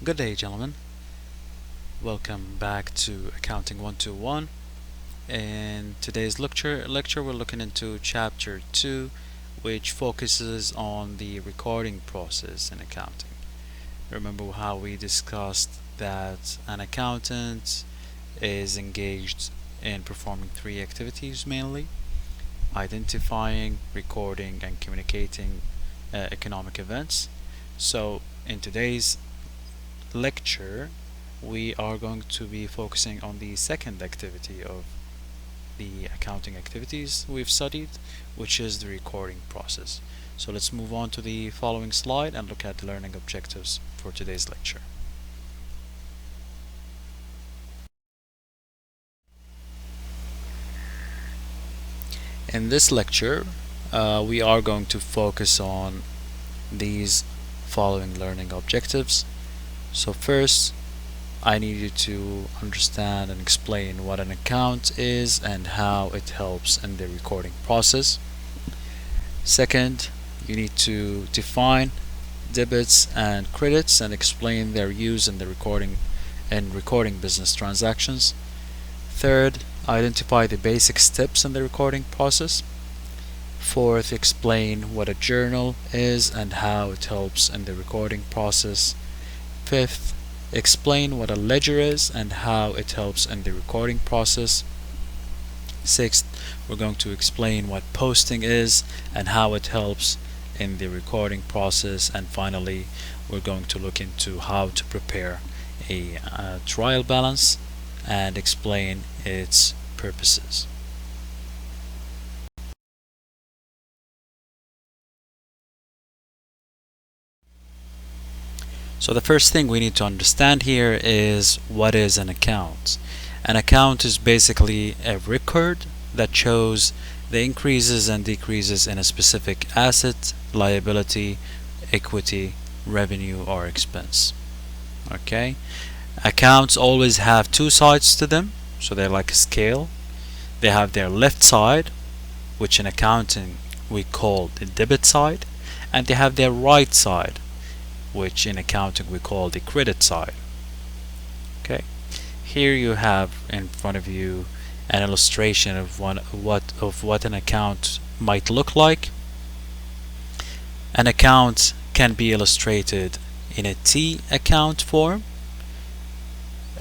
Good day, gentlemen. Welcome back to Accounting 121. In today's lecture we're looking into Chapter 2, which focuses on the recording process in accounting. Remember how we discussed that an accountant is engaged in performing three activities mainly: identifying, recording, and communicating economic events. So in today's lecture, we are going to be focusing on the second activity of the accounting activities we've studied, which is the recording process. So let's move on to the following slide and look at the learning objectives for today's lecture. In this lecture, we are going to focus on these following learning objectives. So first, I need you to understand and explain what an account is and how it helps in the recording process. Second, you need to define debits and credits and explain their use in the recording business transactions. Third, identify the basic steps in the recording process. Fourth, explain what a journal is and how it helps in the recording process. Fifth, explain what a ledger is and how it helps in the recording process. Sixth, we're going to explain what posting is and how it helps in the recording process. And finally, we're going to look into how to prepare a trial balance and explain its purposes. So the first thing we need to understand here is what is an account. An account is basically a record that shows the increases and decreases in a specific asset, liability, equity, revenue, or expense. Okay? Accounts always have two sides to them, so they're like a scale. They have their left side, which in accounting we call the debit side, and they have their right side, which in accounting we call the credit side. Okay, here you have in front of you an illustration of what an account might look like. An account can be illustrated in a T account form,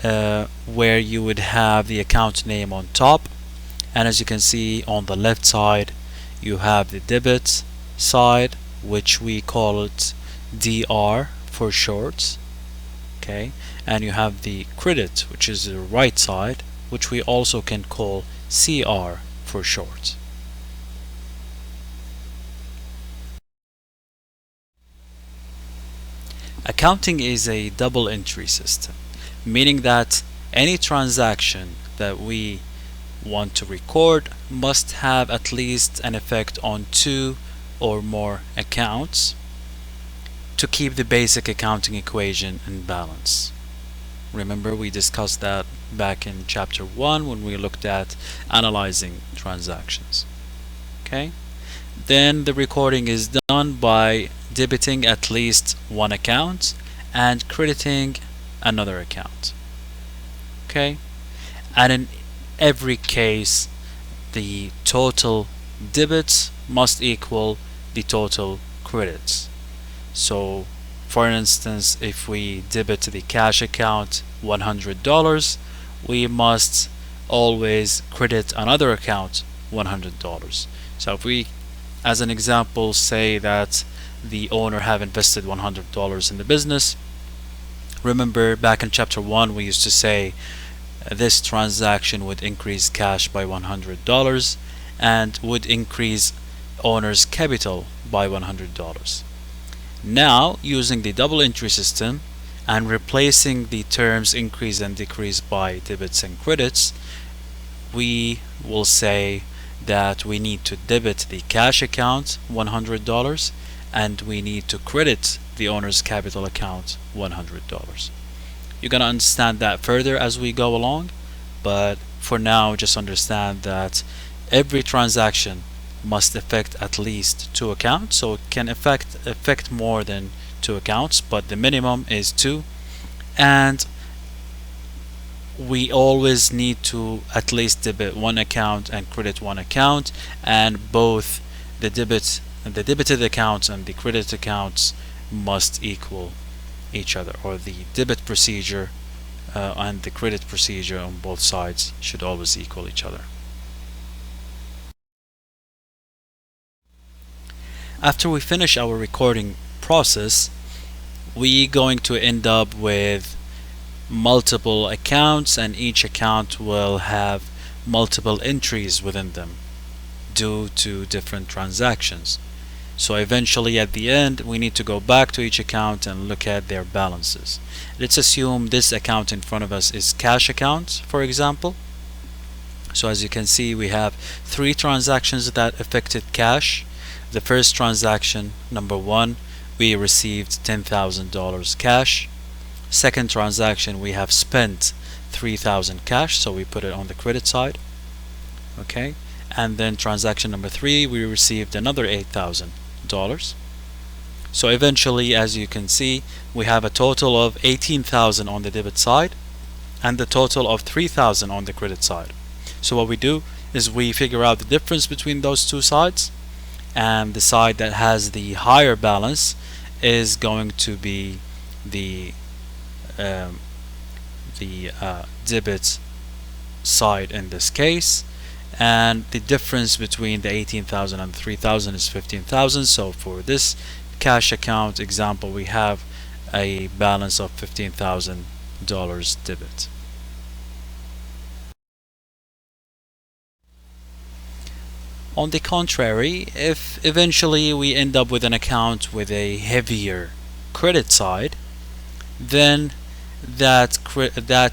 where you would have the account name on top, and as you can see on the left side you have the debit side, which we call it DR for short. Okay, and you have the credit, which is the right side, which we also can call CR for short. Accounting is a double entry system, meaning that any transaction that we want to record must have at least an effect on two or more accounts to keep the basic accounting equation in balance. Remember, we discussed that back in chapter 1 when we looked at analyzing transactions. Okay? Then the recording is done by debiting at least one account and crediting another account. Okay? And in every case, the total debits must equal the total credits. So, for instance, if we debit the cash account $100, we must always credit another account $100. So if we, as an example, say that the owner have invested $100 in the business, remember back in chapter 1 we used to say this transaction would increase cash by $100 and would increase owner's capital by $100. Now, using the double entry system and replacing the terms increase and decrease by debits and credits, we will say that we need to debit the cash account $100 and we need to credit the owner's capital account $100. You're going to understand that further as we go along, but for now just understand that every transaction must affect at least two accounts, so it can affect more than two accounts, but the minimum is two. and we always need to at least debit one account and credit one account, and both the debited accounts and the credit accounts must equal each other, or the debit procedure and the credit procedure on both sides should always equal each other. After we finish our recording process, we going to end up with multiple accounts, and each account will have multiple entries within them due to different transactions. So eventually at the end we need to go back to each account and look at their balances. Let's assume this account in front of us is cash account, for example. So as you can see, we have three transactions that affected cash. The first transaction, number one, we received $10,000 cash. Second transaction, we have spent $3,000 cash, so we put it on the credit side. Okay, and then transaction number three, we received another $8,000. So eventually, as you can see, we have a total of $18,000 on the debit side and the total of $3,000 on the credit side. So what we do is we figure out the difference between those two sides, and the side that has the higher balance is going to be the debit side in this case, and the difference between the 18,000 and 3,000 is 15,000. So for this cash account example, we have a balance of $15,000 debit. On the contrary, if eventually we end up with an account with a heavier credit side, then that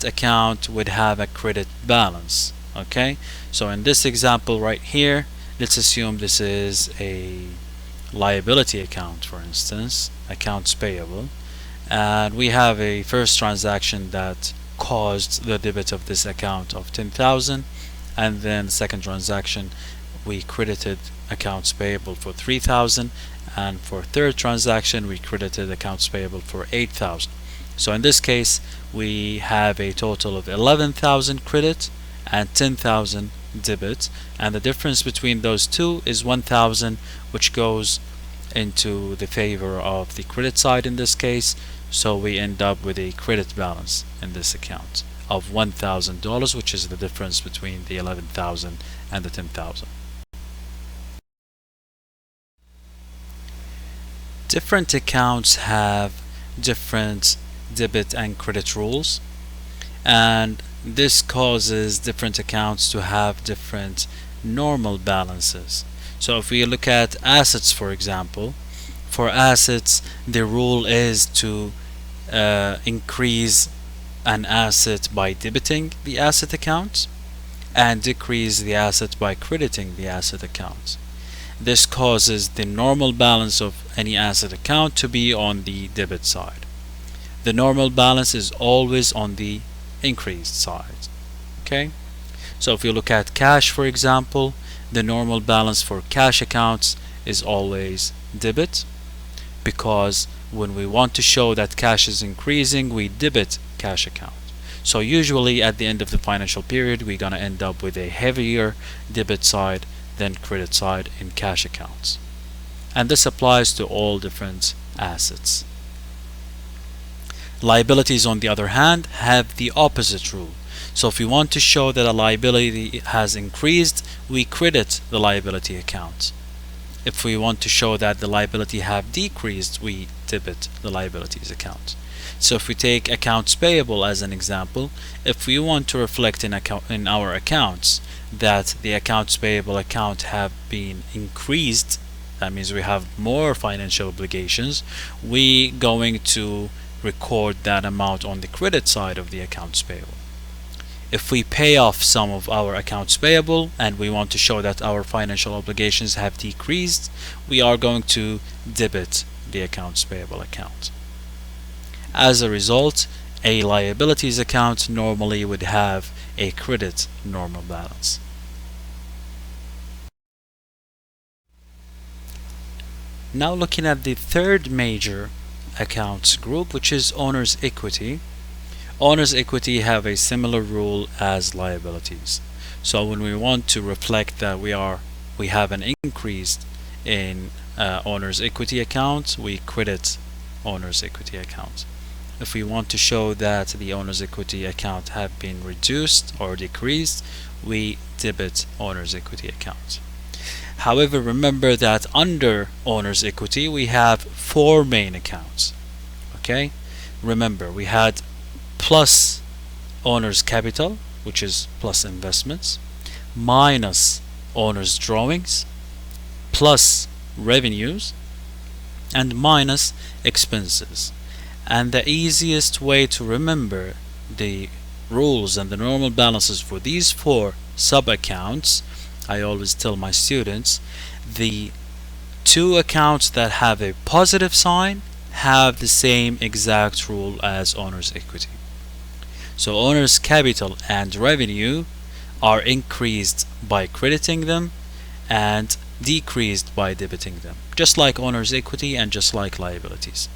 account would have a credit balance. Okay, so in this example right here, let's assume this is a liability account, for instance, accounts payable, and we have a first transaction that caused the debit of this account of 10,000, and then second transaction we credited accounts payable for 3,000, and for third transaction we credited accounts payable for 8,000. So in this case we have a total of 11,000 credit and 10,000 debit, and the difference between those two is 1,000, which goes into the favor of the credit side in this case. So we end up with a credit balance in this account of $1,000, which is the difference between the 11,000 and the 10,000. Different accounts have different debit and credit rules, and this causes different accounts to have different normal balances. So if we look at assets, for example, for assets the rule is to increase an asset by debiting the asset account and decrease the asset by crediting the asset account. This causes the normal balance of any asset account to be on the debit side. The normal balance is always on the increased side. Okay, so if you look at cash, for example, the normal balance for cash accounts is always debit, because when we want to show that cash is increasing, we debit cash account. So usually at the end of the financial period we're gonna end up with a heavier debit side than credit side in cash accounts, and this applies to all different assets. Liabilities, on the other hand, have the opposite rule. So if we want to show that a liability has increased, we credit the liability account. If we want to show that the liability have decreased, we debit the liabilities account. So if we take accounts payable as an example, if we want to reflect in our accounts that the accounts payable account have been increased, that means we have more financial obligations, we going to record that amount on the credit side of the accounts payable. If we pay off some of our accounts payable and we want to show that our financial obligations have decreased, we are going to debit the accounts payable account. As a result, a liabilities account normally would have a credit normal balance. Now looking at the third major accounts group, which is owner's equity. Owner's equity have a similar rule as liabilities. So when we want to reflect that we have an increase in owner's equity account, we credit owner's equity account. If we want to show that the owner's equity account have been reduced or decreased, we debit owner's equity account. However, remember that under owner's equity we have four main accounts. Okay? Remember, we had plus owner's capital, which is plus investments, minus owner's drawings, plus revenues, and minus expenses. And the easiest way to remember the rules and the normal balances for these four sub-accounts, I always tell my students, the two accounts that have a positive sign have the same exact rule as owner's equity. So owner's capital and revenue are increased by crediting them and decreased by debiting them, just like owner's equity and just like liabilities.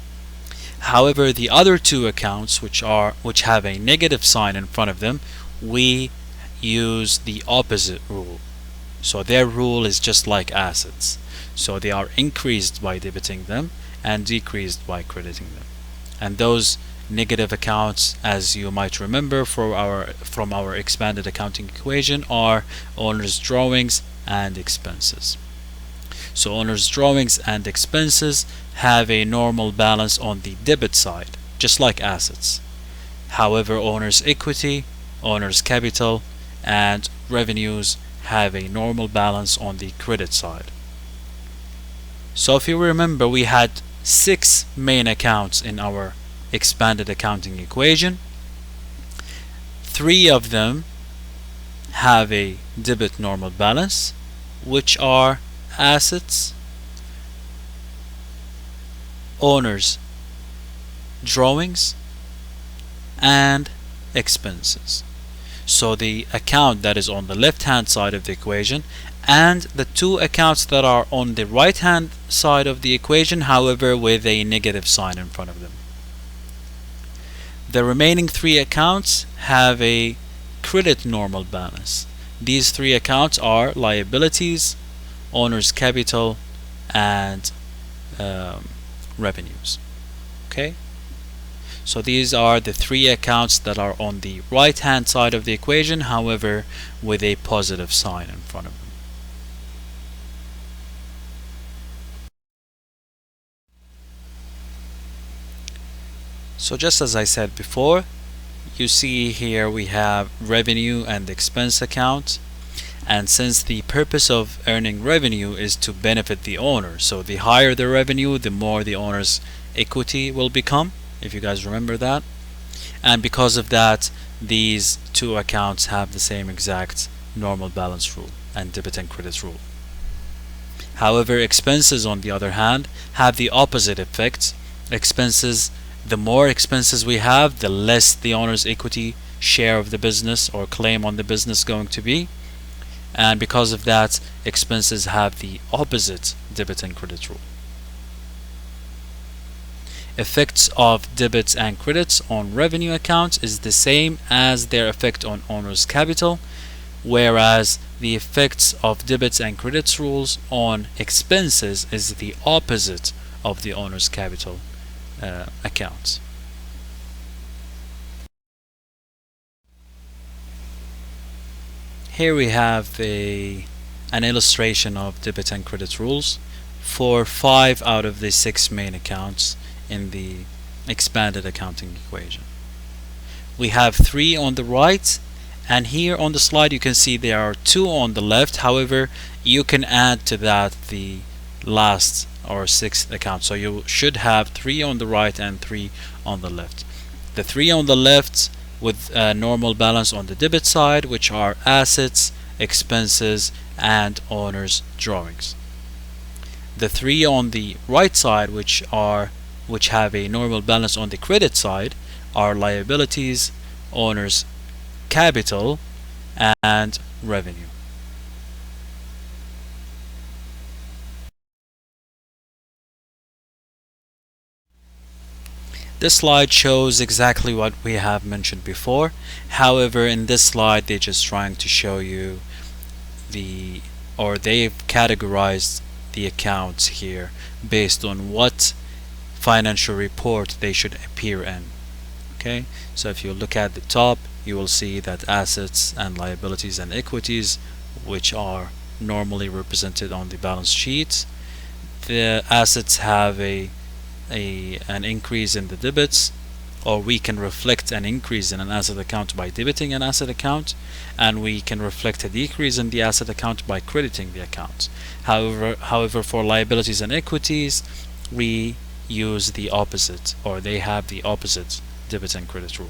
However, the other two accounts which have a negative sign in front of them, we use the opposite rule. So their rule is just like assets. So they are increased by debiting them and decreased by crediting them. And those negative accounts, as you might remember from our expanded accounting equation, are owner's drawings and expenses. So owner's drawings and expenses have a normal balance on the debit side, just like assets. However, owner's equity, owner's capital, and revenues have a normal balance on the credit side. So if you remember, we had 6 main accounts in our expanded accounting equation. 3 of them have a debit normal balance, which are assets, owner's drawings, and expenses. So the account that is on the left hand side of the equation and the 2 accounts that are on the right hand side of the equation, however, with a negative sign in front of them. The remaining 3 accounts have a credit normal balance. These 3 accounts are liabilities, owner's capital, and revenues. Okay? So these are the 3 accounts that are on the right hand side of the equation, however, with a positive sign in front of them. So just as I said before, you see here we have revenue and expense account, and since the purpose of earning revenue is to benefit the owner, so the higher the revenue, the more the owner's equity will become, if you guys remember that. And because of that, these 2 accounts have the same exact normal balance rule and debit and credit rule. However, expenses, on the other hand, have the opposite effect. Expenses, the more expenses we have, the less the owner's equity share of the business or claim on the business going to be. And because of that, expenses have the opposite debit and credit rule. Effects of debits and credits on revenue accounts is the same as their effect on owner's capital, whereas the effects of debits and credits rules on expenses is the opposite of the owner's capital accounts. Here we have an illustration of debit and credit rules for 5 out of the 6 main accounts in the expanded accounting equation. We have 3 on the right, and here on the slide you can see there are 2 on the left. However, you can add to that the last or 6th account, so you should have 3 on the right and 3 on the left. The 3 on the left with a normal balance on the debit side, which are assets, expenses, and owner's drawings. The 3 on the right side, which have a normal balance on the credit side, are liabilities, owner's capital, and revenue. This slide shows exactly what we have mentioned before. However, in this slide, they're just trying to show you they've categorized the accounts here based on what financial report they should appear in. Okay, so if you look at the top, you will see that assets and liabilities and equities, which are normally represented on the balance sheet, the assets have an increase in the debits, or we can reflect an increase in an asset account by debiting an asset account, and we can reflect a decrease in the asset account by crediting the account. However, for liabilities and equities, we use the opposite, or they have the opposite debit and credit rule.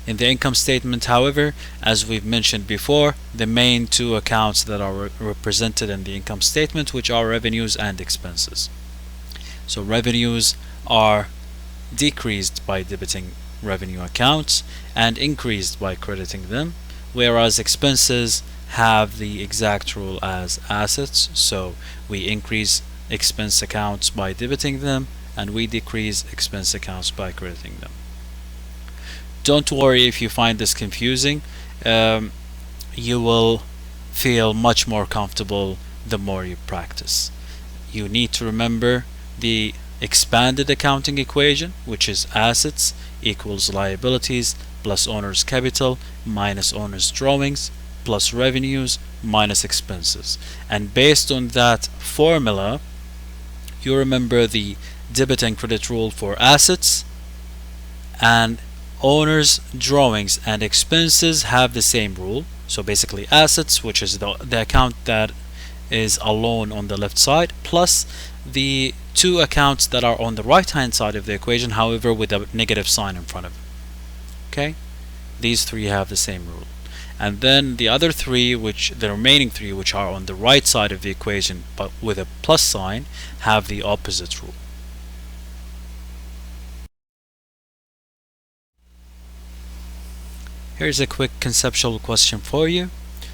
In the income statement, however, as we've mentioned before, the main two accounts that are represented in the income statement, which are revenues and expenses. So revenues are decreased by debiting revenue accounts and increased by crediting them, whereas expenses have the exact rule as assets. So we increase expense accounts by debiting them, and we decrease expense accounts by crediting them. Don't worry if you find this confusing. You will feel much more comfortable the more you practice. You need to remember the expanded accounting equation, which is assets equals liabilities plus owner's capital minus owner's drawings plus revenues minus expenses. And based on that formula, you remember the debit and credit rule for assets, and owner's drawings and expenses have the same rule. So basically assets, which is the account that is alone on the left side, plus the two accounts that are on the right hand side of the equation, however with a negative sign in front of it. Okay, these three have the same rule. And then the other three, the remaining three, which are on the right side of the equation but with a plus sign, have the opposite rule. Here's a quick conceptual question for you.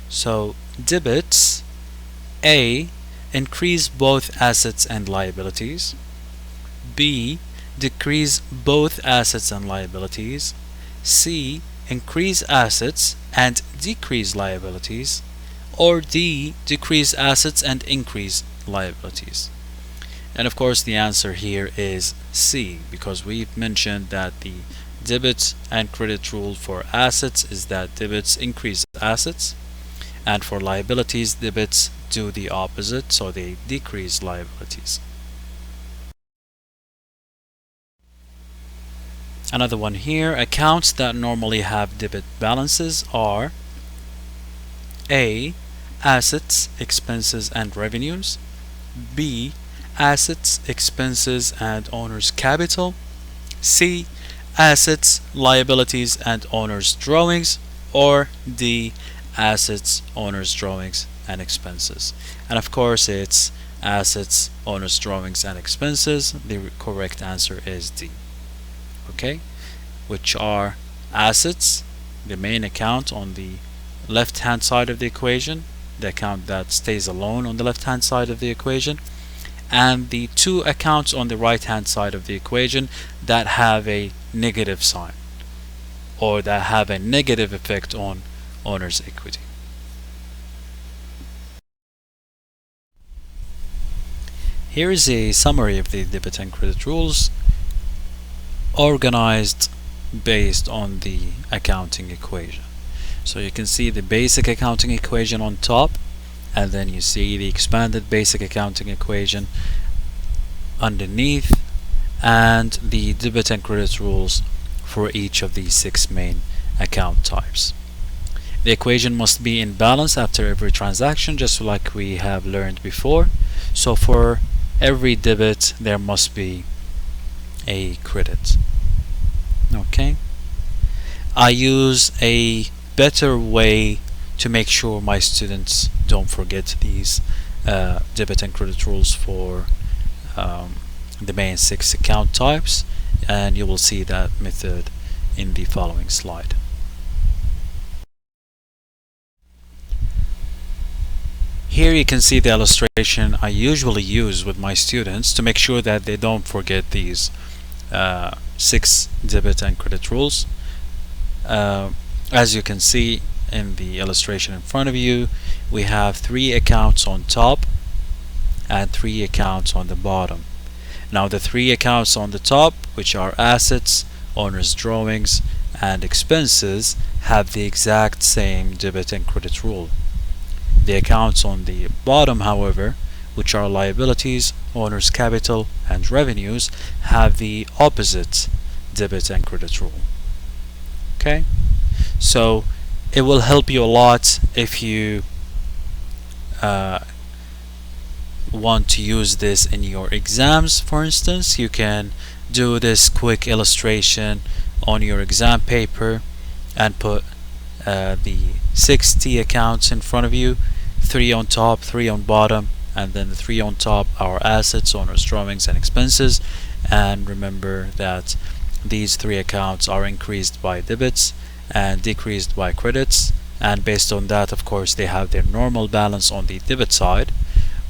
So debits: A, increase both assets and liabilities. B, decrease both assets and liabilities. C, increase assets and decrease liabilities. Or D, decrease assets and increase liabilities. And of course the answer here is C, because we've mentioned that the debit and credit rule for assets is that debits increase assets, and for liabilities, debits do the opposite, so they decrease liabilities. Another one here: accounts that normally have debit balances are A, assets, expenses, and revenues. B, assets, expenses, and owner's capital. C, assets, liabilities, and owner's drawings. Or D, assets, owner's drawings, and expenses. And of course it's assets, owner's drawings, and expenses. The correct answer is D. Okay, which are assets, the main account on the left hand side of the equation, the account that stays alone on the left hand side of the equation, and the two accounts on the right hand side of the equation that have a negative sign, or that have a negative effect on owner's equity. Here is a summary of the debit and credit rules, organized based on the accounting equation. So you can see the basic accounting equation on top, and then you see the expanded basic accounting equation underneath, and the debit and credit rules for each of these 6 main account types. The equation must be in balance after every transaction, just like we have learned before. So for every debit there must be a credit. Okay, I use a better way to make sure my students don't forget these debit and credit rules for the main 6 account types, and you will see that method in the following slide. Here you can see the illustration I usually use with my students to make sure that they don't forget these 6 debit and credit rules. As you can see in the illustration in front of you, we have 3 accounts on top and 3 accounts on the bottom. Now the 3 accounts on the top, which are assets, owner's drawings, and expenses, have the exact same debit and credit rule. The accounts on the bottom, however, which are liabilities, owner's capital, and revenues, have the opposite debit and credit rule. Okay? So it will help you a lot if you want to use this in your exams. For instance, you can do this quick illustration on your exam paper and put the 60 accounts in front of you, 3 on top, 3 on bottom, and then the 3 on top are assets, owner's drawings, and expenses. And remember that these 3 accounts are increased by debits and decreased by credits, and based on that, of course, they have their normal balance on the debit side,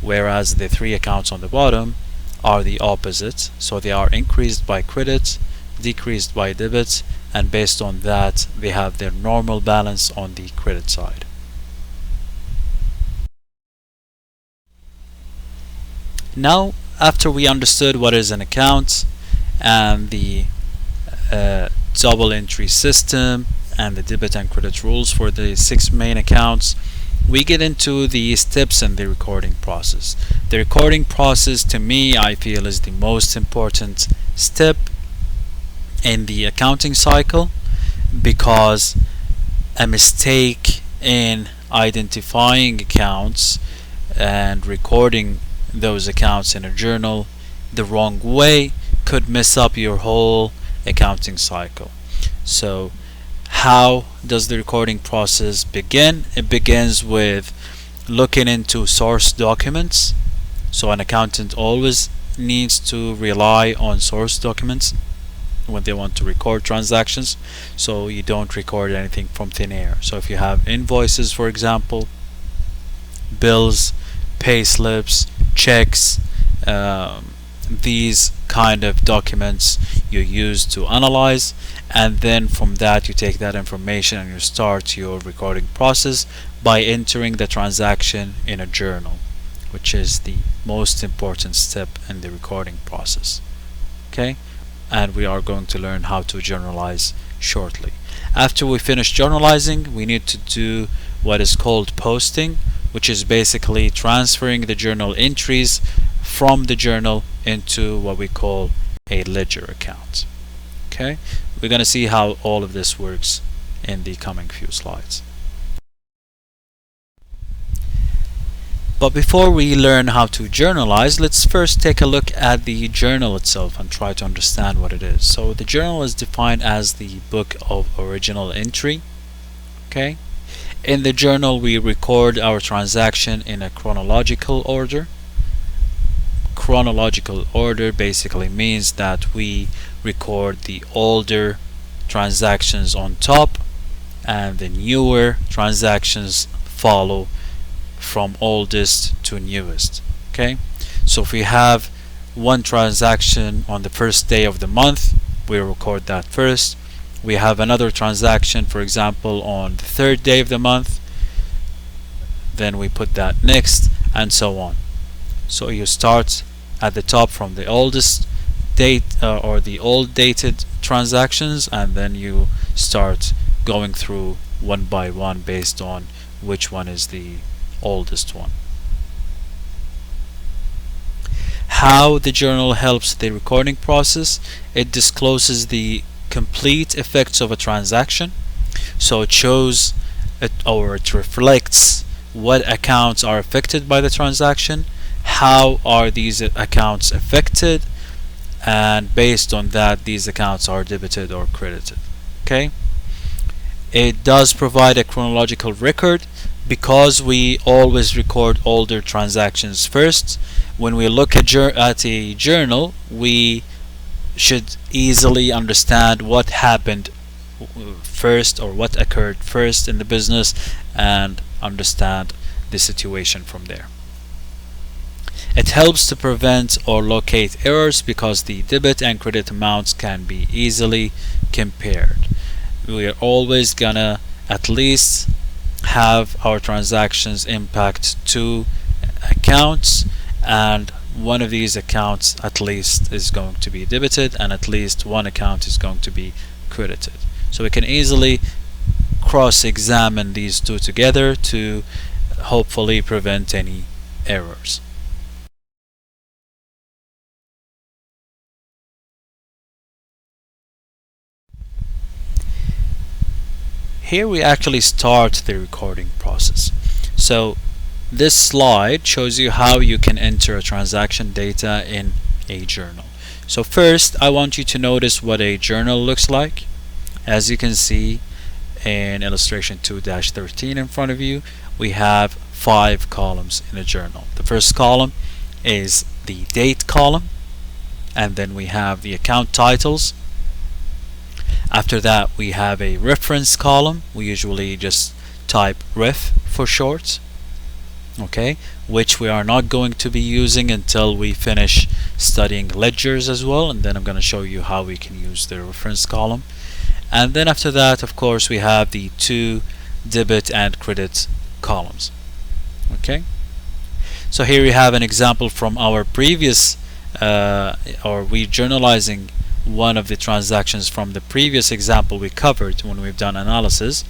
whereas the 3 accounts on the bottom are the opposite, so they are increased by credits, decreased by debits, and based on that they have their normal balance on the credit side. Now, after we understood what is an account and the double entry system and the debit and credit rules for the 6 main accounts, we get into the steps in the recording process. The recording process, to me, I feel is the most important step in the accounting cycle, because a mistake in identifying accounts and recording those accounts in a journal the wrong way could mess up your whole accounting cycle. So how does the recording process begin? It begins with looking into source documents. So an accountant always needs to rely on source documents when they want to record transactions, so you don't record anything from thin air. So if you have invoices, for example, bills, pay slips, checks, these kind of documents you use to analyze, and then from that you take that information and you start your recording process by entering the transaction in a journal, which is the most important step in the recording process. Okay, and we are going to learn how to journalize shortly. After we finish journalizing, we need to do what is called posting, which is basically transferring the journal entries from the journal into what we call a ledger account. Okay, we're going to see how all of this works in the coming few slides. But before we learn how to journalize, let's first take a look at the journal itself and try to understand what it is. So the journal is defined as the book of original entry. Okay, in the journal we record our transaction in a chronological order. Chronological order basically means that we record the older transactions on top and the newer transactions follow from oldest to newest. Okay, so if we have one transaction on the first day of the month, we record that first. We have another transaction, for example, on the third day of the month, then we put that next, and so on. So you start at the top from the oldest date or the old dated transactions, and then you start going through one by one based on which one is the oldest one. How the journal helps the recording process: it discloses the complete effects of a transaction. So it shows it, or it reflects what accounts are affected by the transaction, how are these accounts affected, and based on that these accounts are debited or credited. Okay, it does provide a chronological record because we always record older transactions first. When we look at a journal, we should easily understand what happened first or what occurred first in the business and understand the situation from there. It helps to prevent or locate errors because the debit and credit amounts can be easily compared. We are always gonna at least have our transactions impact two accounts, and one of these accounts at least is going to be debited and at least one account is going to be credited. So we can easily cross-examine these two together to hopefully prevent any errors. Here we actually start the recording process. So this slide shows you how you can enter a transaction data in a journal. So first, I want you to notice what a journal looks like. As you can see in illustration 2-13 in front of you, we have 5 columns in a journal. The first column is the date column, and then we have the account titles. After that, we have a reference column. We usually just type ref for short, okay, which we are not going to be using until we finish studying ledgers as well, and then I'm going to show you how we can use the reference column. And then after that, of course, we have the 2 debit and credit columns. Okay, so here we have an example from our previous or we journalizing one of the transactions from the previous example we covered when we've done analysis,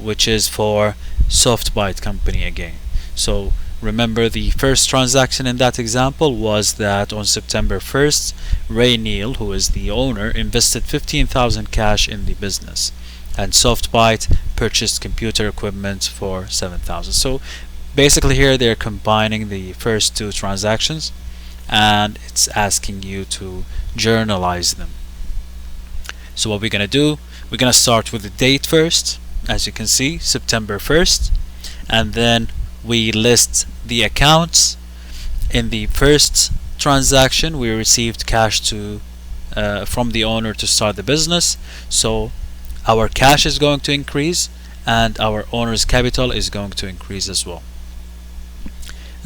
which is for SoftBite company again. So remember, the first transaction in that example was that on September 1st, Ray Neal, who is the owner, invested 15,000 cash in the business, and SoftBite purchased computer equipment for 7,000. So basically here they're combining the first 2 transactions, and it's asking you to journalize them. So what we're going to do, we're going to start with the date first. As you can see, September 1st, and then we list the accounts. In the first transaction, we received cash from the owner to start the business, so our cash is going to increase and our owner's capital is going to increase as well.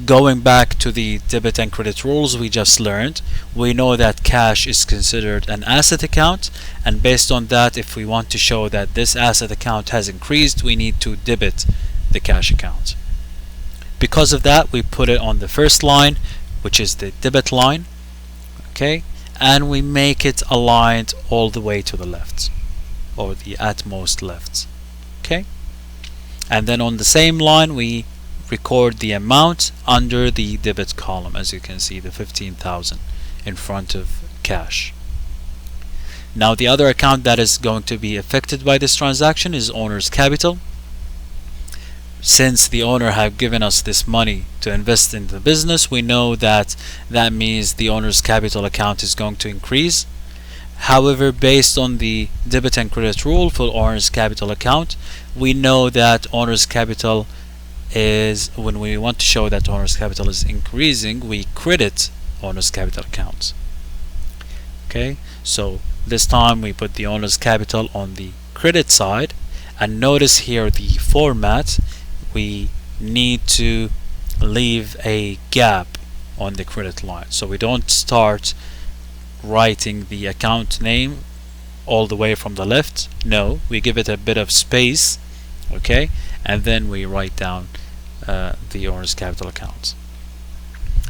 Going back to the debit and credit rules we just learned, we know that cash is considered an asset account, and based on that, if we want to show that this asset account has increased, we need to debit the cash account. Because of that, we put it on the first line, which is the debit line, okay, and we make it aligned all the way to the left, or the utmost left, okay. And then on the same line, we record the amount under the debit column. As you can see, the 15,000 in front of cash. Now the other account that is going to be affected by this transaction is owner's capital. Since the owner have given us this money to invest in the business, we know that that means the owner's capital account is going to increase. However, based on the debit and credit rule for owner's capital account, we know that owner's capital is, when we want to show that owner's capital is increasing, we credit owner's capital account. Okay, so this time we put the owner's capital on the credit side, and notice here the format, we need to leave a gap on the credit line, so we don't start writing the account name all the way from the left. No, we give it a bit of space, okay, and then we write down the owner's capital account.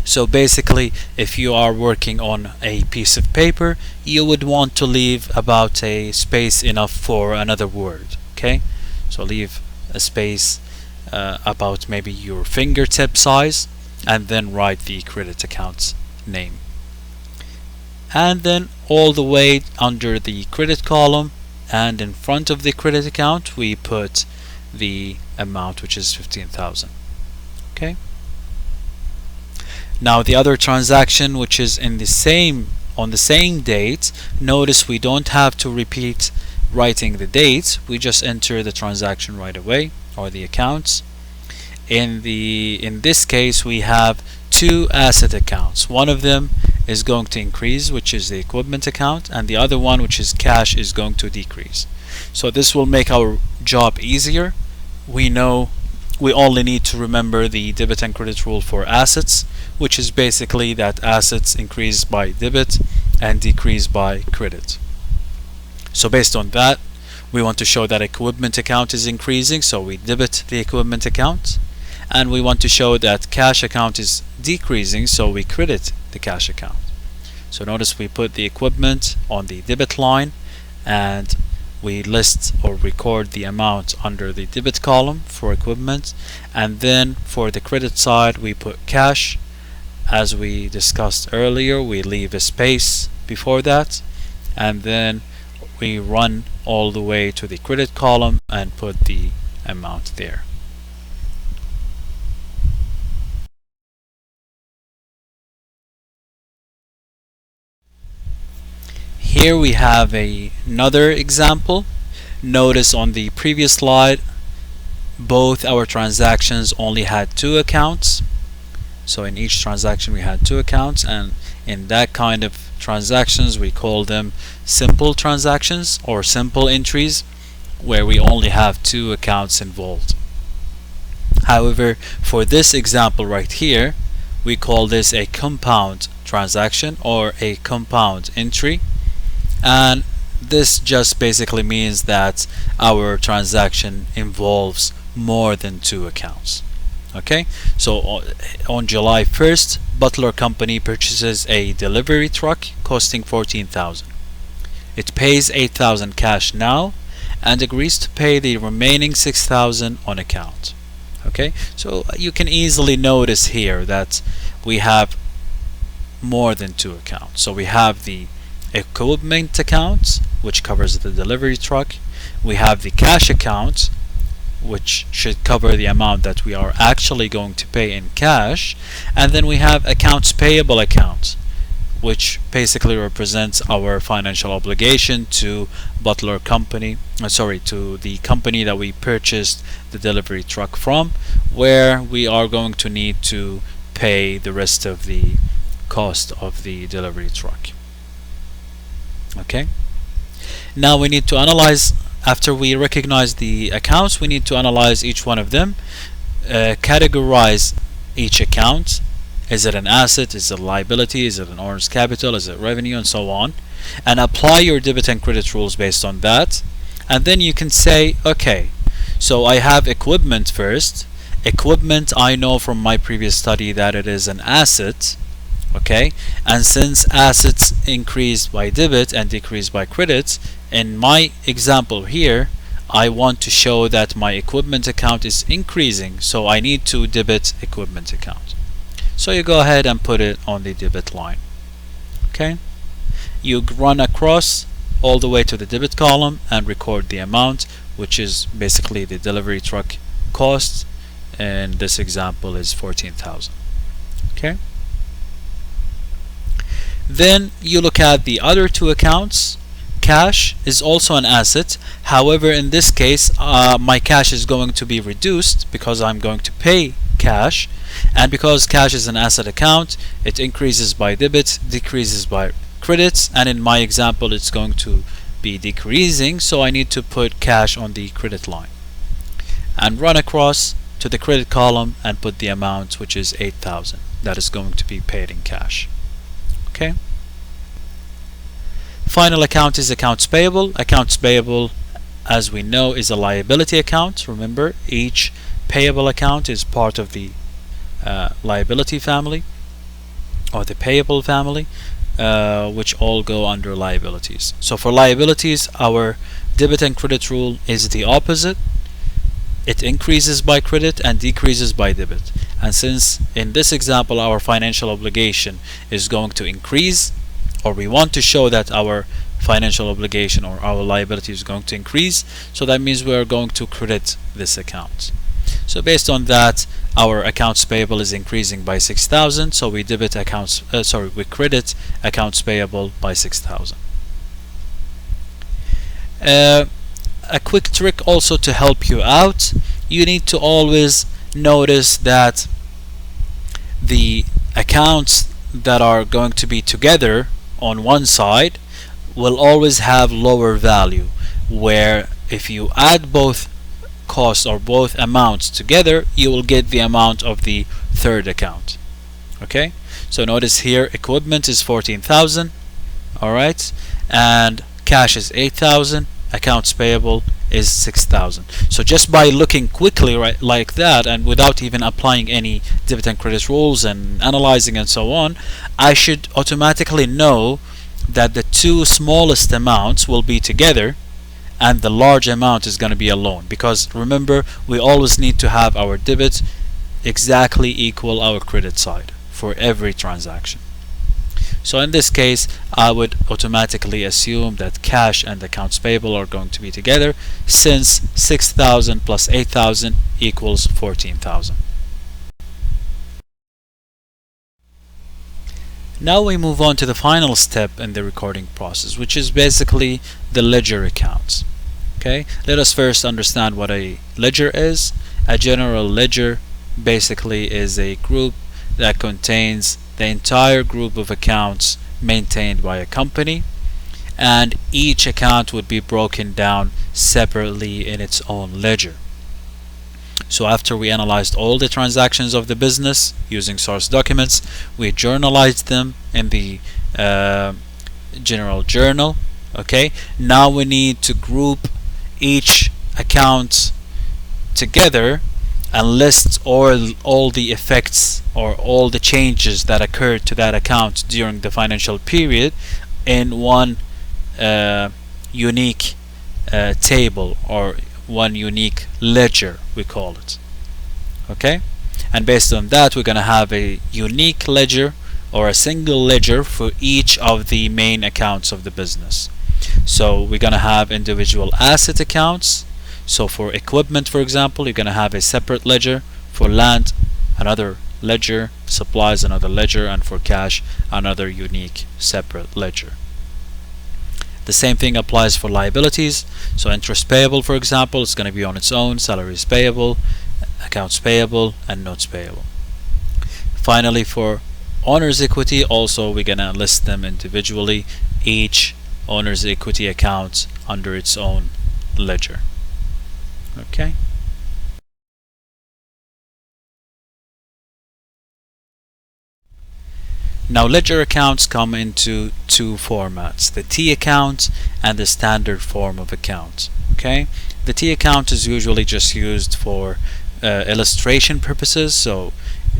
So basically, if you are working on a piece of paper, you would want to leave about a space enough for another word, okay, so leave a space about maybe your fingertip size, and then write the credit account name. And then all the way under the credit column and in front of the credit account, we put the amount, which is 15,000. Okay. Now the other transaction, which is on the same date, notice we don't have to repeat writing the date. We just enter the transaction right away, or the accounts. In this case, we have 2 asset accounts. One of them is going to increase, which is the equipment account, and the other one, which is cash, is going to decrease. So this will make our job easier. We know we only need to remember the debit and credit rule for assets, which is basically that assets increase by debit and decrease by credit. So based on that, we want to show that equipment account is increasing, so we debit the equipment account, and we want to show that cash account is decreasing, so we credit the cash account. So notice we put the equipment on the debit line, and we list or record the amount under the debit column for equipment, and then for the credit side we put cash. As we discussed earlier, we leave a space before that, and then we run all the way to the credit column and put the amount there. Here we have another example. Notice on the previous slide, both our transactions only had two accounts. So in each transaction we had two accounts, and in that kind of transactions we call them simple transactions or simple entries, where we only have two accounts involved. However, for this example right here, we call this a compound transaction or a compound entry, and this just basically means that our transaction involves more than two accounts. Okay, so on July 1st, Butler Company purchases a delivery truck costing $14,000. It pays $8,000 cash now and agrees to pay the remaining $6,000 on account. Okay, so you can easily notice here that we have more than two accounts. So we have the equipment account, which covers the delivery truck. We have the cash account, which should cover the amount that we are actually going to pay in cash, and then we have accounts payable account, which basically represents our financial obligation to Butler Company, to the company that we purchased the delivery truck from, where we are going to need to pay the rest of the cost of the delivery truck. Okay, now we need to analyze. After we recognize the accounts, we need to analyze each one of them, categorize each account. Is it an asset? Is it a liability? Is it an earned capital? Is it revenue? And so on. And apply your debit and credit rules based on that. And then you can say, okay, so I have equipment first. Equipment, I know from my previous study that it is an asset. Okay, and since assets increase by debit and decrease by credit, in my example here, I want to show that my equipment account is increasing, so I need to debit equipment account. So you go ahead and put it on the debit line. Okay, you run across all the way to the debit column and record the amount, which is basically the delivery truck cost, and this example is $14,000. Okay, then you look at the other two accounts. Cash is also an asset. However, in this case, my cash is going to be reduced because I'm going to pay cash, and because cash is an asset account, it increases by debit, decreases by credits, and in my example it's going to be decreasing, so I need to put cash on the credit line and run across to the credit column and put the amount, which is $8,000, that is going to be paid in cash. Okay. Final account is accounts payable. Accounts payable, as we know, is a liability account. Remember, each payable account is part of the liability family or the payable family, which all go under liabilities. So for liabilities, our debit and credit rule is the opposite. It increases by credit and decreases by debit. And since in this example our financial obligation is going to increase, or we want to show that our financial obligation or our liability is going to increase, so that means we are going to credit this account. So based on that, our accounts payable is increasing by $6,000, so we debit accounts we credit accounts payable by $6,000. A quick trick also to help you out, you need to always notice that the accounts that are going to be together on one side will always have lower value, where if you add both costs or both amounts together, you will get the amount of the third account. Okay, so notice here equipment is 14,000, alright, and cash is 8,000, accounts payable is 6,000. So just by looking quickly right like that and without even applying any debit and credit rules and analyzing and so on, I should automatically know that the two smallest amounts will be together and the large amount is going to be alone, because remember, we always need to have our debit exactly equal our credit side for every transaction. So in this case, I would automatically assume that cash and accounts payable are going to be together, since 6,000 plus 8,000 equals 14,000. Now we move on to the final step in the recording process, which is basically the ledger accounts. Okay, let us first understand what a ledger is. A general ledger basically is a group that contains the entire group of accounts maintained by a company, and each account would be broken down separately in its own ledger. So after we analyzed all the transactions of the business using source documents, we journalized them in the general journal. Okay, now we need to group each account together and list all the effects or all the changes that occurred to that account during the financial period in one unique table, or one unique ledger we call it. Okay, and based on that, we're going to have a unique ledger or a single ledger for each of the main accounts of the business. So we're going to have individual asset accounts. So for equipment, for example, you're going to have a separate ledger. For land, another ledger. Supplies, another ledger. And for cash, another unique separate ledger. The same thing applies for liabilities. So interest payable, for example, is going to be on its own. Salaries payable, accounts payable, and notes payable. Finally, for owner's equity, also we're going to list them individually, each owner's equity account under its own ledger. Okay. Now ledger accounts come into two formats, the T account and the standard form of account. Okay, the T account is usually just used for illustration purposes. So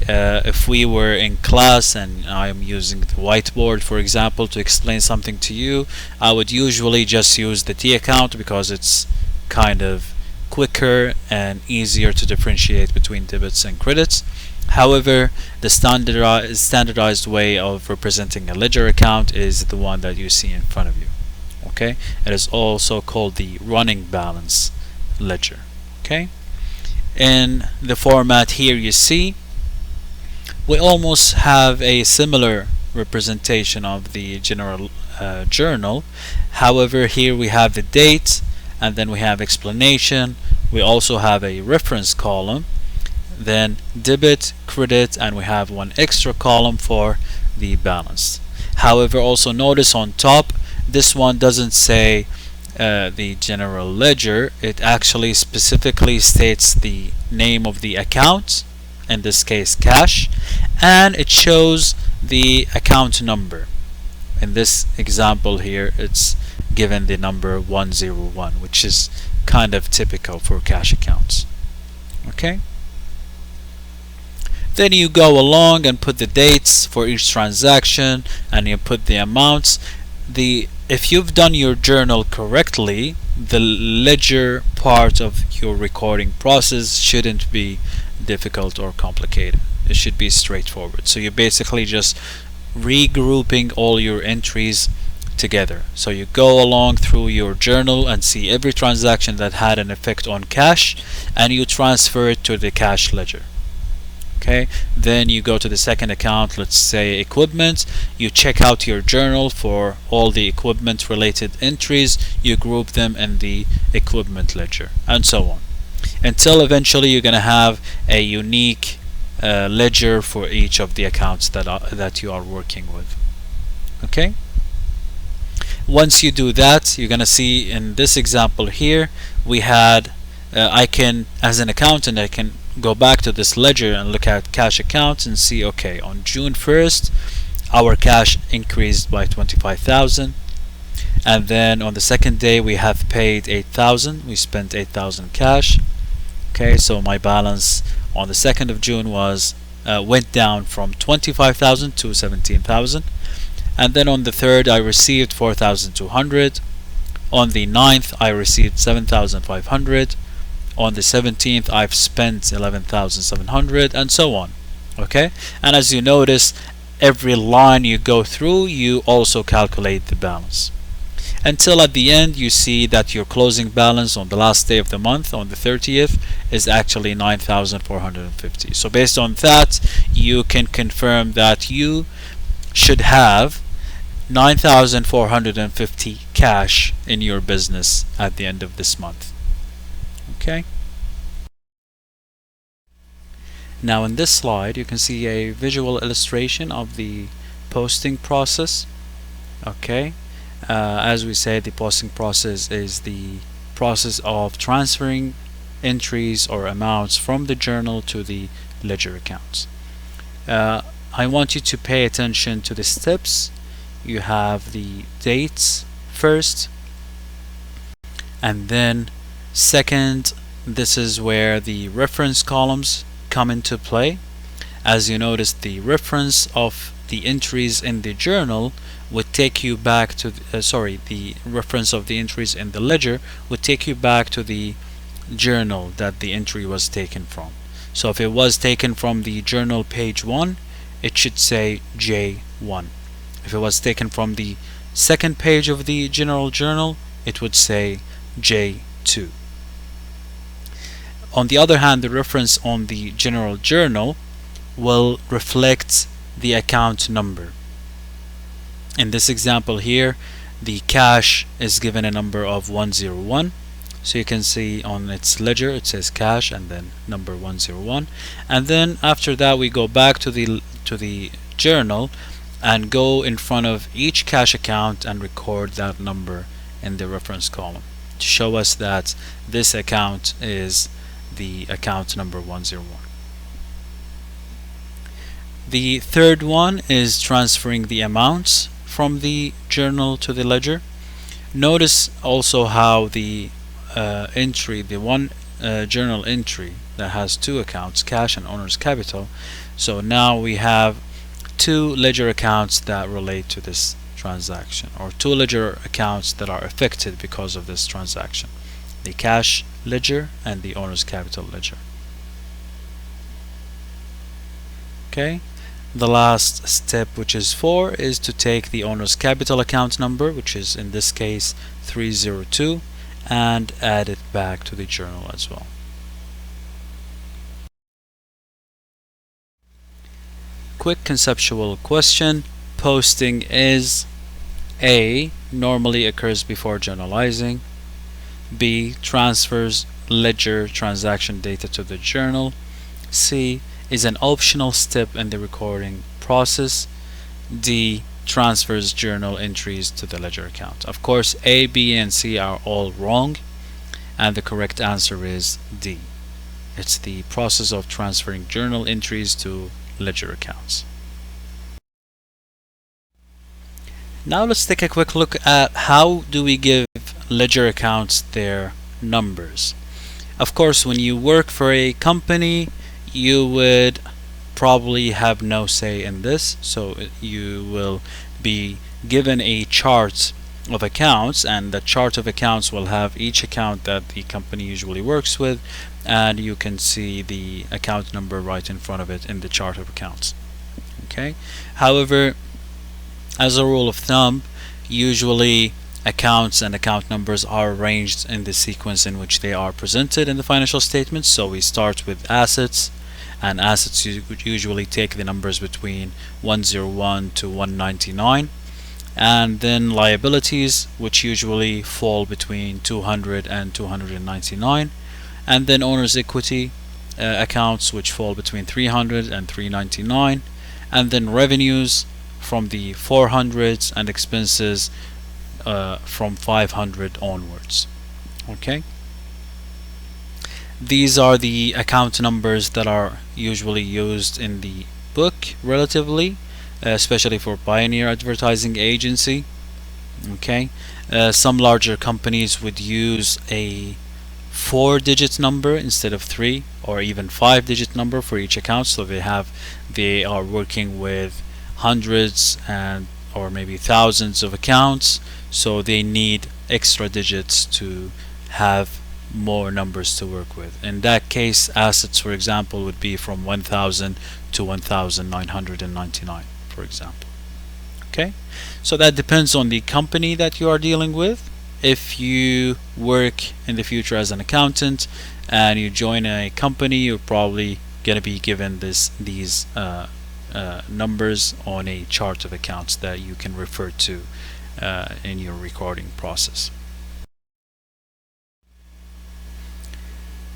if we were in class and I'm using the whiteboard, for example, to explain something to you, I would usually just use the T account because it's kind of quicker and easier to differentiate between debits and credits. However, the standardized way of representing a ledger account is the one that you see in front of you. Okay, it is also called the running balance ledger. Okay, in the format here you see, we almost have a similar representation of the general journal. However, here we have the date, and then we have explanation. We also have a reference column, then debit, credit, and we have one extra column for the balance. However, also notice on top, this one doesn't say the general ledger. It actually specifically states the name of the account, in this case cash, and it shows the account number. In this example here, it's given the number 101, which is kind of typical for cash accounts. Okay, then you go along and put the dates for each transaction, and you put the amounts. If you've done your journal correctly, the ledger part of your recording process shouldn't be difficult or complicated. It should be straightforward. So you're basically just regrouping all your entries together. So you go along through your journal and see every transaction that had an effect on cash, and you transfer it to the cash ledger. Okay, then you go to the second account, let's say equipment. You check out your journal for all the equipment related entries, you group them in the equipment ledger, and so on, until eventually you're going to have a unique ledger for each of the accounts that you are working with. Okay, once you do that, you're going to see in this example here, we had I can, as an accountant, I can go back to this ledger and look at cash accounts and see, okay, on June 1st our cash increased by 25,000, and then on the second day we have paid 8,000. We spent 8,000 cash. Okay, so my balance on the 2nd of June was went down from 25,000 to 17,000. And then on the 3rd I received 4,200. On the 9th I received 7,500. On the 17th I've spent 11,700, and so on. Okay, and as you notice, every line you go through, you also calculate the balance, until at the end you see that your closing balance on the last day of the month, on the 30th, is actually 9,450. So based on that, you can confirm that you should have 9,450 cash in your business at the end of this month. Okay. Now in this slide you can see a visual illustration of the posting process. Okay. As we say, the posting process is the process of transferring entries or amounts from the journal to the ledger accounts. I want you to pay attention to the steps. You have the dates first, and then second, this is where the reference columns come into play. As you notice, the reference of the entries in the journal would take you back to the reference of the entries in the ledger would take you back to the journal that the entry was taken from. So if it was taken from the journal page 1, it should say J1. If it was taken from the second page of the general journal, it would say J2. On the other hand, the reference on the general journal will reflect the account number. In this example here, the cash is given a number of 101. So you can see on its ledger it says cash and then number 101. And then after that we go back to the journal and go in front of each cash account and record that number in the reference column to show us that this account is the account number 101. The third one is transferring the amounts from the journal to the ledger. Notice also how the one journal entry that has two accounts, cash and owner's capital. So now we have two ledger accounts that relate to this transaction, or two ledger accounts that are affected because of this transaction: the cash ledger and the owner's capital ledger. Okay. The last step, which is 4, is to take the owner's capital account number, which is in this case 302, and add it back to the journal as well. Quick conceptual question. Posting is: A. Normally occurs before journalizing. B. Transfers ledger transaction data to the journal. C. Is an optional step in the recording process. D. Transfers journal entries to the ledger account. Of course, A, B, and C are all wrong, and the correct answer is D. It's the process of transferring journal entries to ledger accounts. Now let's take a quick look at how do we give ledger accounts their numbers. Of course, when you work for a company, you would probably have no say in this, so you will be given a chart of accounts, and the chart of accounts will have each account that the company usually works with, and you can see the account number right in front of it in the chart of accounts. Okay. However, as a rule of thumb, usually accounts and account numbers are arranged in the sequence in which they are presented in the financial statements. So we start with assets, and assets usually take the numbers between 101 to 199, and then liabilities, which usually fall between 200 and 299, and then owner's equity accounts, which fall between 300 and 399, and then revenues from the 400s, and expenses from 500 onwards. Okay. These are the account numbers that are usually used in the book relatively, especially for Pioneer Advertising Agency. Okay, some larger companies would use a 4-digit number instead of 3 or even 5-digit number for each account. So they are working with hundreds and or maybe thousands of accounts, so they need extra digits to have more numbers to work with. In that case, assets, for example, would be from 1000 to 1999, for example. Okay, so that depends on the company that you are dealing with. If you work in the future as an accountant and you join a company, you're probably going to be given these numbers on a chart of accounts that you can refer to in your recording process.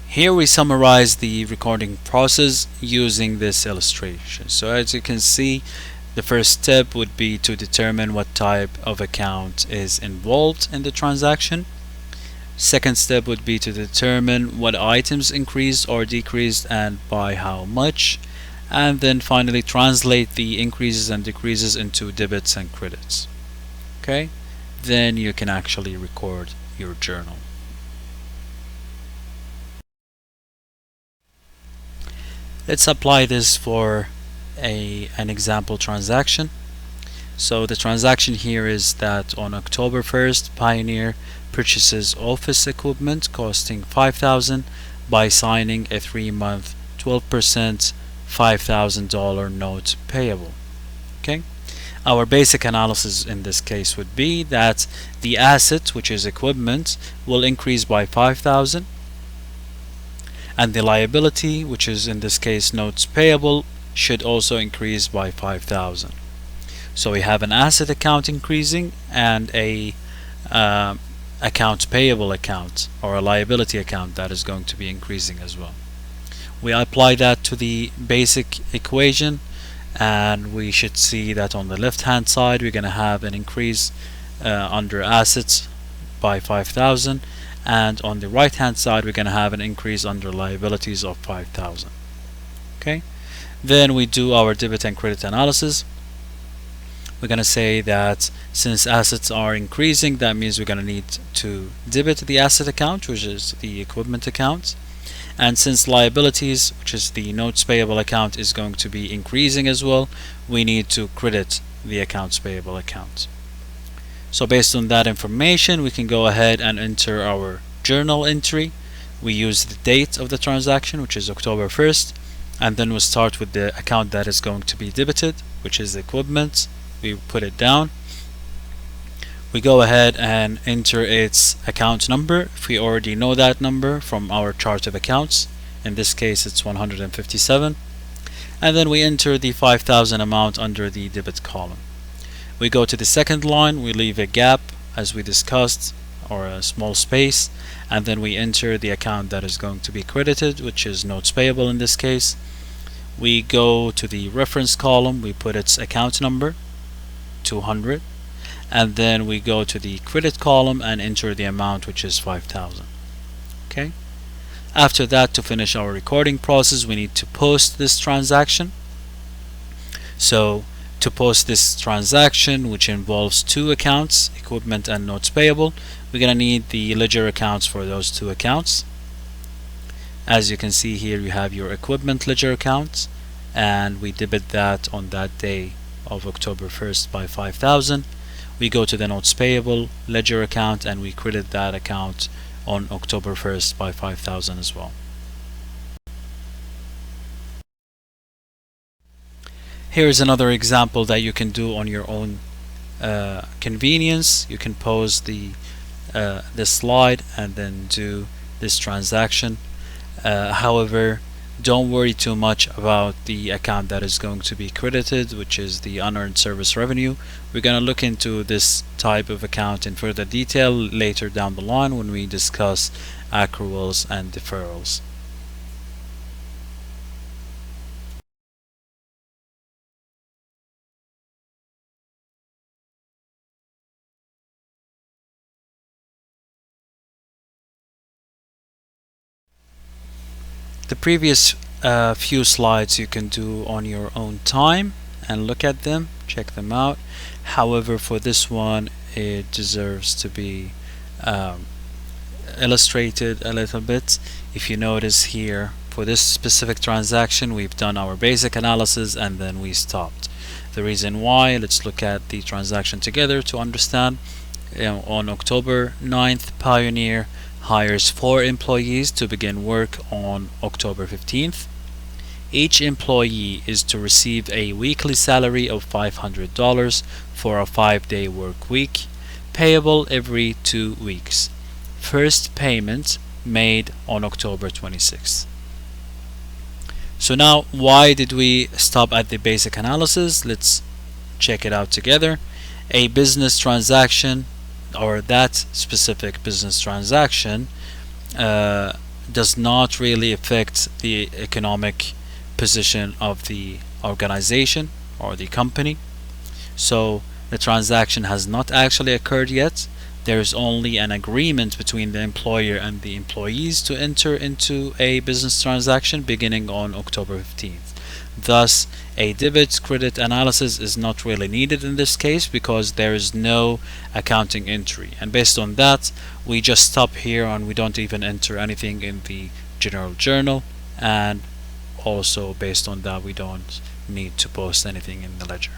Here we summarize the recording process using this illustration. So as you can see, the first step would be to determine what type of account is involved in the transaction. Second step would be to determine what items increased or decreased and by how much. And then finally translate the increases and decreases into debits and credits. Okay? Then you can actually record your journal. Let's apply this for an example transaction. So the transaction here is that on October 1st, Pioneer purchases office equipment costing $5,000 by signing a 3-month 12% $5,000 note payable. Okay? Our basic analysis in this case would be that the asset, which is equipment, will increase by $5,000, and the liability, which is in this case notes payable, should also increase by $5,000. So we have an asset account increasing and a accounts payable account or a liability account that is going to be increasing as well. We apply that to the basic equation, and we should see that on the left hand side we're going to have an increase under assets by 5,000, and on the right hand side we're going to have an increase under liabilities of 5,000. Okay, then we do our debit and credit analysis. We're going to say that since assets are increasing, that means we're going to need to debit the asset account, which is the equipment account. And since liabilities, which is the notes payable account, is going to be increasing as well, we need to credit the accounts payable account. So based on that information, we can go ahead and enter our journal entry. We use the date of the transaction, which is October 1st, and then we start with the account that is going to be debited, which is the equipment. We put it down. We go ahead and enter its account number if we already know that number from our chart of accounts. In this case it's 157, and then we enter the 5,000 amount under the debit column. We go to the second line, we leave a gap as we discussed, or a small space, and then we enter the account that is going to be credited, which is notes payable in this case. We go to the reference column, we put its account number 200, and then we go to the credit column and enter the amount, which is 5,000. Okay, after that, to finish our recording process, we need to post this transaction. So to post this transaction, which involves two accounts, equipment and notes payable, we're going to need the ledger accounts for those two accounts. As you can see here, you have your equipment ledger account, and we debit that on that day of October 1st by 5,000. We go to the notes payable ledger account and we credit that account on October 1st by 5,000 as well. Here is another example that you can do on your own convenience. You can pause this slide and then do this transaction. However, don't worry too much about the account that is going to be credited, which is the unearned service revenue. We're going to look into this type of account in further detail later down the line when we discuss accruals and deferrals. The previous few slides you can do on your own time and look at them, check them out. However, for this one, it deserves to be illustrated a little bit. If you notice here, for this specific transaction, we've done our basic analysis and then we stopped. The reason why, let's look at the transaction together to understand. On October 9th, Pioneer hires 4 employees to begin work on October 15th. Each employee is to receive a weekly salary of $500 for a 5-day work week, payable every 2 weeks. First payment made on October 26th. So now, why did we stop at the basic analysis? Let's check it out together. A business transaction, or that specific business transaction, does not really affect the economic position of the organization or the company. So the transaction has not actually occurred yet. There is only an agreement between the employer and the employees to enter into a business transaction beginning on October 15th. Thus, a debit credit analysis is not really needed in this case because there is no accounting entry. And based on that, we just stop here and we don't even enter anything in the general journal. And also based on that, we don't need to post anything in the ledger.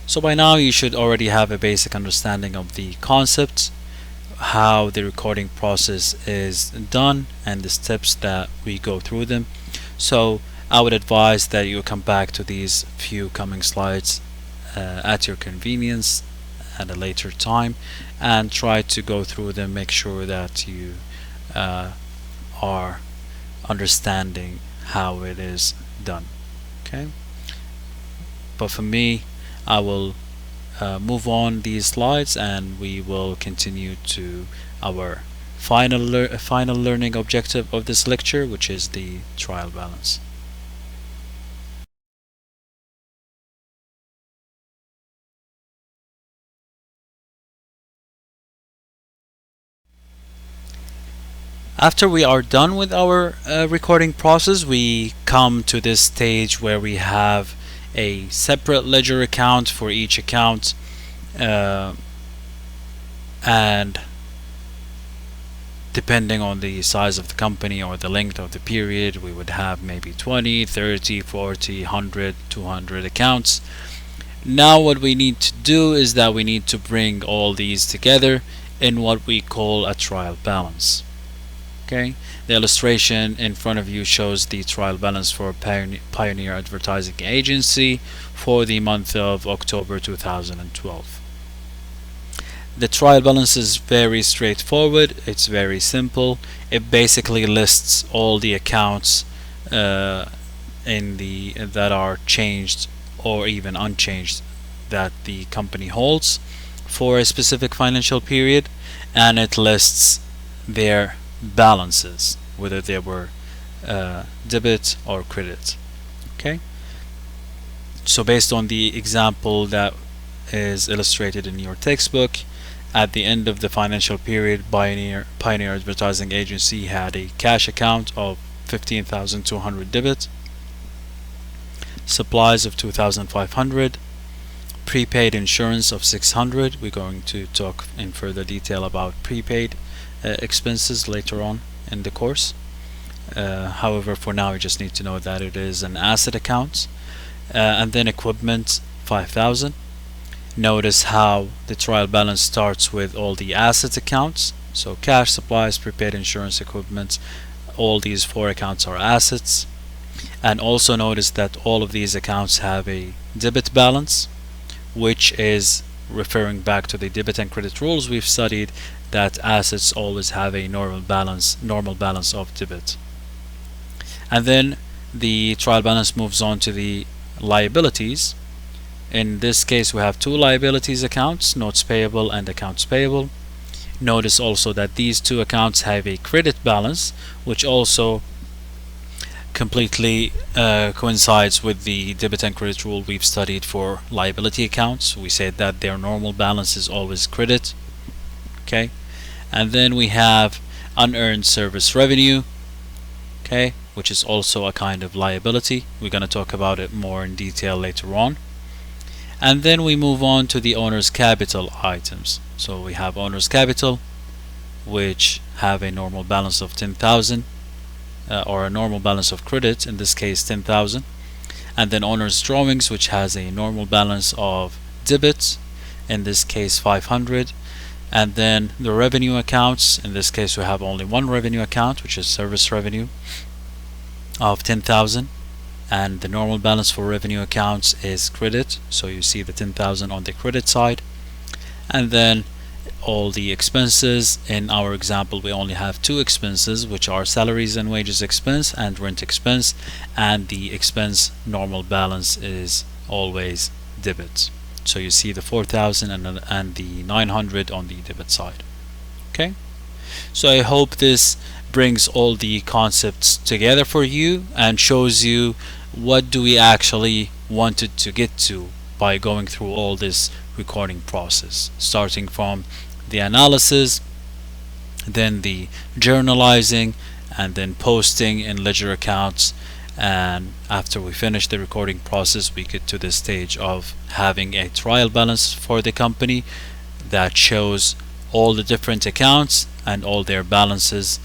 So by now you should already have a basic understanding of the concepts, how the recording process is done, and the steps that we go through them. So I would advise that you come back to these few coming slides at your convenience at a later time and try to go through them. Make sure that you are understanding how it is done. Okay, but for me, I will move on these slides and we will continue to our final learning objective of this lecture, which is the trial balance. After we are done with our recording process, we come to this stage where we have a separate ledger account for each account, and depending on the size of the company or the length of the period, we would have maybe 20, 30, 40, 100, 200 accounts. Now what we need to do is that we need to bring all these together in what we call a trial balance. Okay, the illustration in front of you shows the trial balance for Pioneer Advertising Agency for the month of October 2012. The trial balance is very straightforward. It's very simple. It basically lists all the accounts that are changed or even unchanged that the company holds for a specific financial period, and it lists their balances, whether they were debit or credit. Okay, so based on the example that is illustrated in your textbook, at the end of the financial period, Pioneer Advertising Agency had a cash account of 15,200 debit, supplies of 2,500, prepaid insurance of 600. We're going to talk in further detail about prepaid expenses later on in the course. However, for now you just need to know that it is an asset account. And then equipment 5,000. Notice how the trial balance starts with all the asset accounts. So cash, supplies, prepaid insurance, equipment, all these 4 accounts are assets. And also notice that all of these accounts have a debit balance, which is referring back to the debit and credit rules we've studied, that assets always have a normal balance of debit. And then the trial balance moves on to the liabilities. In this case, we have 2 liabilities accounts, notes payable and accounts payable. Notice also that these 2 accounts have a credit balance, which also completely coincides with the debit and credit rule we've studied for liability accounts. We said that their normal balance is always credit. Okay, And then we have unearned service revenue, okay, which is also a kind of liability. We're going to talk about it more in detail later on. And then we move on to the owner's capital items. So we have owner's capital, which have a normal balance of 10,000 or a normal balance of credit, in this case 10,000. And then owner's drawings, which has a normal balance of debits, in this case 500. And then the revenue accounts, in this case we have only one revenue account, which is service revenue of 10,000, and the normal balance for revenue accounts is credit, so you see the 10,000 on the credit side. And then all the expenses. In our example, we only have two expenses, which are salaries and wages expense and rent expense, and the expense normal balance is always debit. So you see the 4,000 and the 900 on the debit side. Okay, so I hope this brings all the concepts together for you and shows you what do we actually wanted to get to by going through all this recording process, starting from the analysis, then the journalizing, and then posting in ledger accounts. And after we finish the recording process, we get to the stage of having a trial balance for the company that shows all the different accounts and all their balances,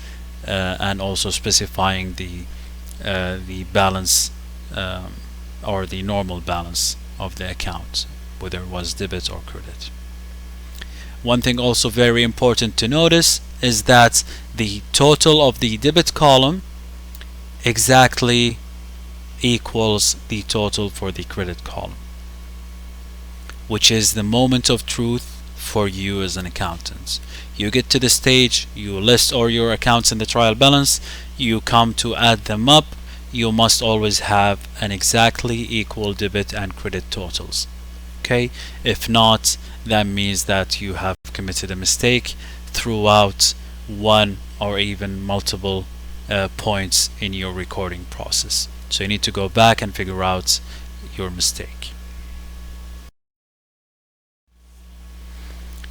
and also specifying the balance or the normal balance of the account, whether it was debit or credit. One thing also very important to notice is that the total of the debit column exactly equals the total for the credit column, which is the moment of truth for you as an accountant. You get to the stage, you list all your accounts in the trial balance, you come to add them up, you must always have an exactly equal debit and credit totals. Okay, if not, that means that you have committed a mistake throughout one or even multiple points in your recording process. So you need to go back and figure out your mistake.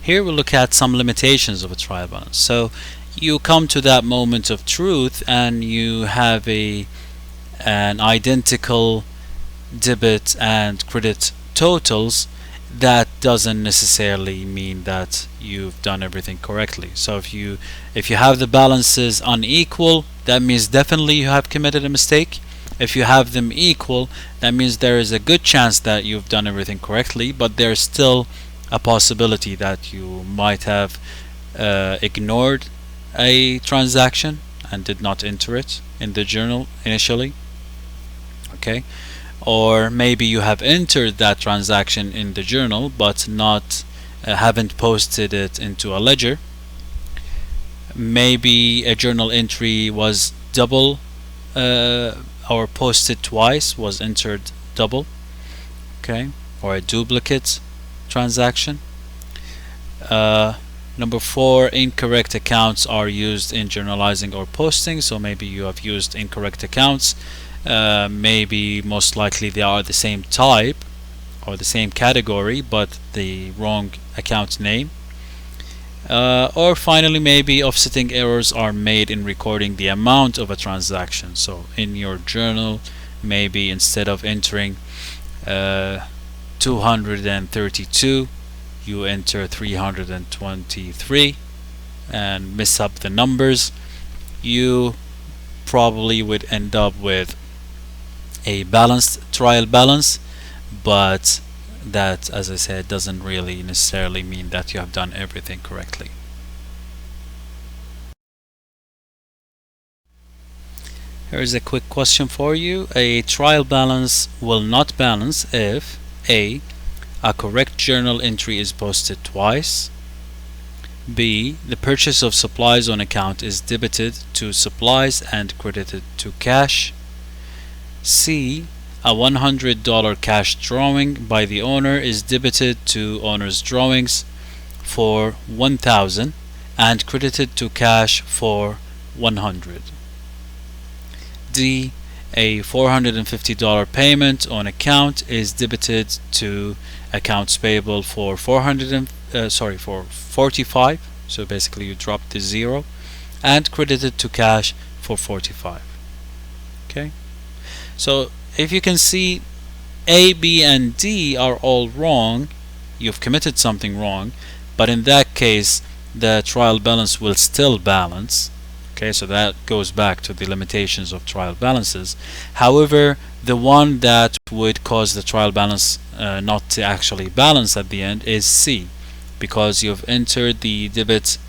Here we'll look at some limitations of a trial balance. So you come to that moment of truth and you have an identical debit and credit totals. That doesn't necessarily mean that you've done everything correctly. So if you have the balances unequal, that means definitely you have committed a mistake. If you have them equal, that means there is a good chance that you've done everything correctly, but there's still a possibility that you might have ignored a transaction and did not enter it in the journal initially. Okay, or maybe you have entered that transaction in the journal but not haven't posted it into a ledger. Maybe a journal entry was double or posted twice, was entered double, okay, or a duplicate transaction. Number 4, incorrect accounts are used in journalizing or posting. So maybe you have used incorrect accounts. Maybe most likely they are the same type or the same category but the wrong account name. Or finally, maybe offsetting errors are made in recording the amount of a transaction. So in your journal, maybe instead of entering 232, you enter 323 and mess up the numbers. You probably would end up with a balanced trial balance, but that, as I said, doesn't really necessarily mean that you have done everything correctly. Here's a quick question for you. A trial balance will not balance if A, a correct journal entry is posted twice, B, the purchase of supplies on account is debited to supplies and credited to cash, C, a $100 cash drawing by the owner is debited to owner's drawings for $1,000 and credited to cash for $100. D, a $450 payment on account is debited to accounts payable for 45 So basically you drop the 0 and credited to cash for 45. Okay, so if you can see, A, B, and D are all wrong. You've committed something wrong, but in that case the trial balance will still balance. Okay, so that goes back to the limitations of trial balances. However, the one that would cause the trial balance not to actually balance at the end is C, because you've entered the debit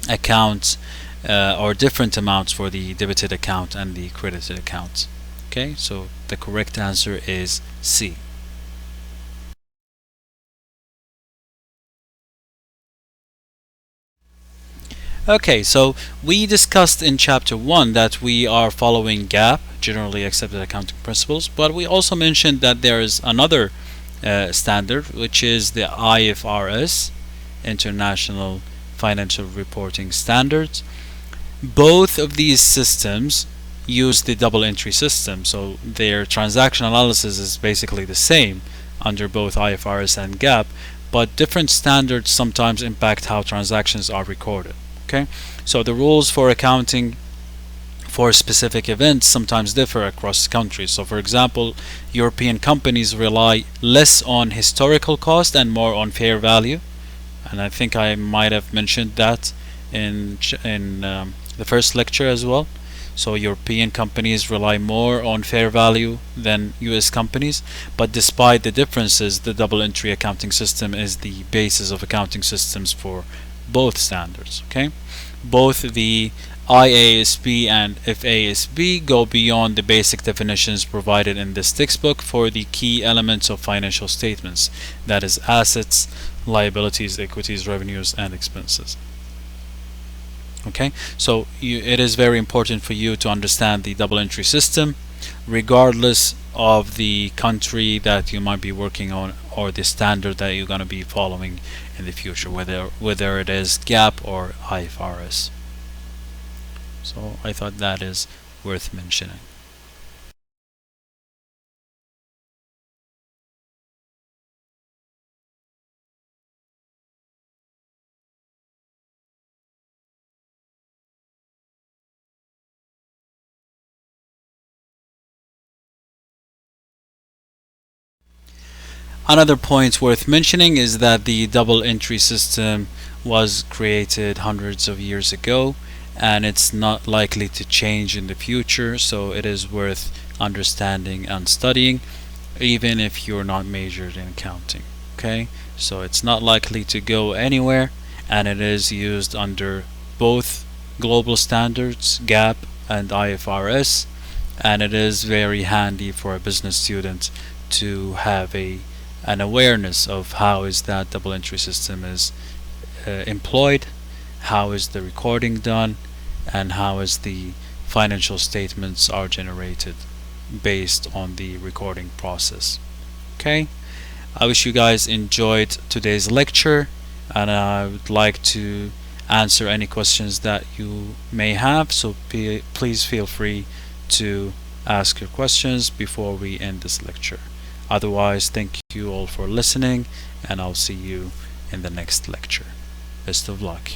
account or different amounts for the debited account and the credited account. Okay, so the correct answer is C. Okay, so we discussed in chapter 1 that we are following GAAP, generally accepted accounting principles, but we also mentioned that there is another standard, which is the IFRS, International Financial Reporting Standards. Both of these systems use the double entry system, so their transaction analysis is basically the same under both IFRS and GAAP, but different standards sometimes impact how transactions are recorded. Okay, so the rules for accounting for specific events sometimes differ across countries. So for example, European companies rely less on historical cost and more on fair value, and I think I might have mentioned that in the first lecture as well. So European companies rely more on fair value than US companies, but despite the differences, the double entry accounting system is the basis of accounting systems for both standards. Okay, both the IASB and FASB go beyond the basic definitions provided in this textbook for the key elements of financial statements, that is assets, liabilities, equities, revenues, and expenses. Okay, so it is very important for you to understand the double entry system regardless of the country that you might be working on or the standard that you're going to be following in the future, whether it is GAAP or IFRS. So I thought that is worth mentioning. Another point worth mentioning is that the double entry system was created hundreds of years ago and it's not likely to change in the future, so it is worth understanding and studying even if you're not majored in accounting. Okay, so it's not likely to go anywhere and it is used under both global standards, GAAP and IFRS, and it is very handy for a business student to have an awareness of how is that double entry system is employed, how is the recording done, and how is the financial statements are generated based on the recording process. Okay, I wish you guys enjoyed today's lecture, and I would like to answer any questions that you may have, so please feel free to ask your questions before we end this lecture. Otherwise, thank you all for listening, and I'll see you in the next lecture. Best of luck.